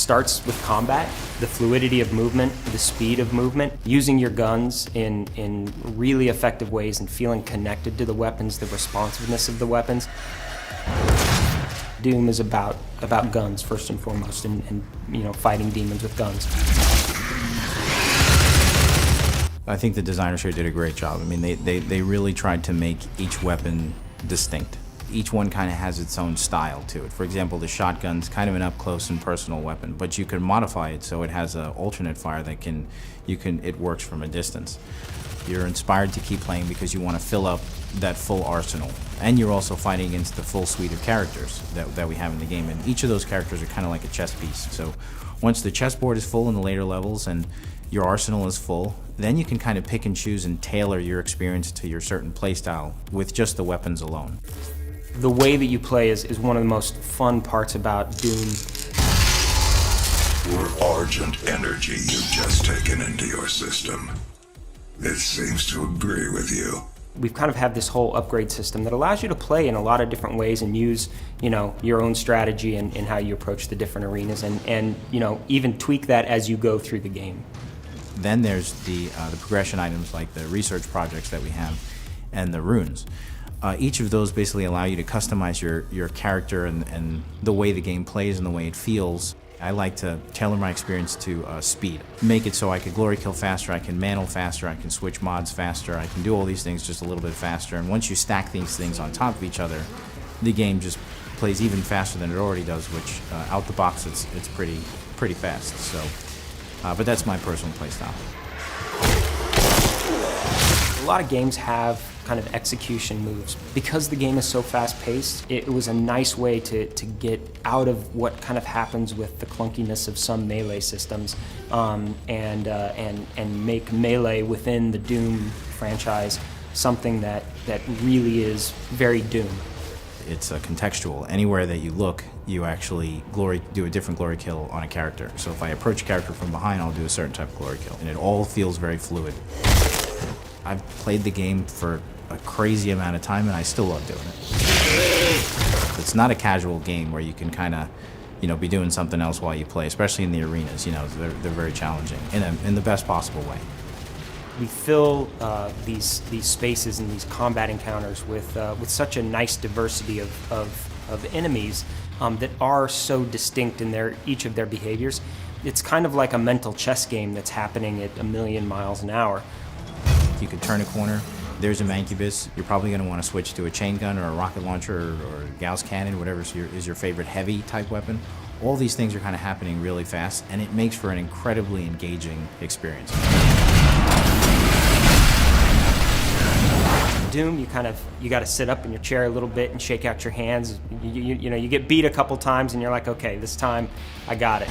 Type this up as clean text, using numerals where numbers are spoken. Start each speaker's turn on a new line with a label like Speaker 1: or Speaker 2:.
Speaker 1: starts with combat, the fluidity of movement, the speed of movement, using your guns in really effective ways and feeling connected to the weapons, the responsiveness of the weapons. Doom is about guns first and foremost, and you know, fighting demons with guns.
Speaker 2: I think the designers here did a great job. I mean, they really tried to make each weapon distinct. Each one kind of has its own style to it. For example, the shotgun's kind of an up-close and personal weapon, but you can modify it so it has an alternate fire that it works from a distance. You're inspired to keep playing because you want to fill up that full arsenal. And you're also fighting against the full suite of characters that we have in the game. And each of those characters are kind of like a chess piece. So once the chessboard is full in the later levels and your arsenal is full, then you can kind of pick and choose and tailor your experience to your certain playstyle with just the weapons alone.
Speaker 1: The way that you play is one of the most fun parts about Doom.
Speaker 3: Your Argent energy you've just taken into your system. It seems to agree with you.
Speaker 1: We've kind of had this whole upgrade system that allows you to play in a lot of different ways and use, you know, your own strategy and how you approach the different arenas, and you know, even tweak that as you go through the game.
Speaker 2: Then there's the progression items like the research projects that we have and the runes. Each of those basically allow you to customize your character and the way the game plays and the way it feels. I like to tailor my experience to speed. Make it so I can glory kill faster, I can mantle faster, I can switch mods faster, I can do all these things just a little bit faster. And once you stack these things on top of each other, the game just plays even faster than it already does, which out the box it's pretty fast. So, but that's my personal play style.
Speaker 1: A lot of games have kind of execution moves. Because the game is so fast-paced, it was a nice way to get out of what kind of happens with the clunkiness of some melee systems, and make melee within the Doom franchise something that really is very Doom.
Speaker 2: It's contextual. Anywhere that you look, you actually do a different glory kill on a character. So if I approach a character from behind, I'll do a certain type of glory kill, and it all feels very fluid. I've played the game for a crazy amount of time, and I still love doing it. It's not a casual game where you can kind of, you know, be doing something else while you play, especially in the arenas. You know, they're very challenging in the best possible way.
Speaker 1: We fill these spaces and these combat encounters with such a nice diversity of enemies that are so distinct in each of their behaviors. It's kind of like a mental chess game that's happening at 1,000,000 miles an hour.
Speaker 2: You could turn a corner, there's a Mancubus, you're probably going to want to switch to a chain gun or a rocket launcher or a Gauss cannon, whatever is your favorite heavy type weapon. All these things are kind of happening really fast, and it makes for an incredibly engaging experience.
Speaker 1: Doom, you got to sit up in your chair a little bit and shake out your hands. You know, you get beat a couple times and you're like, okay, this time I got it.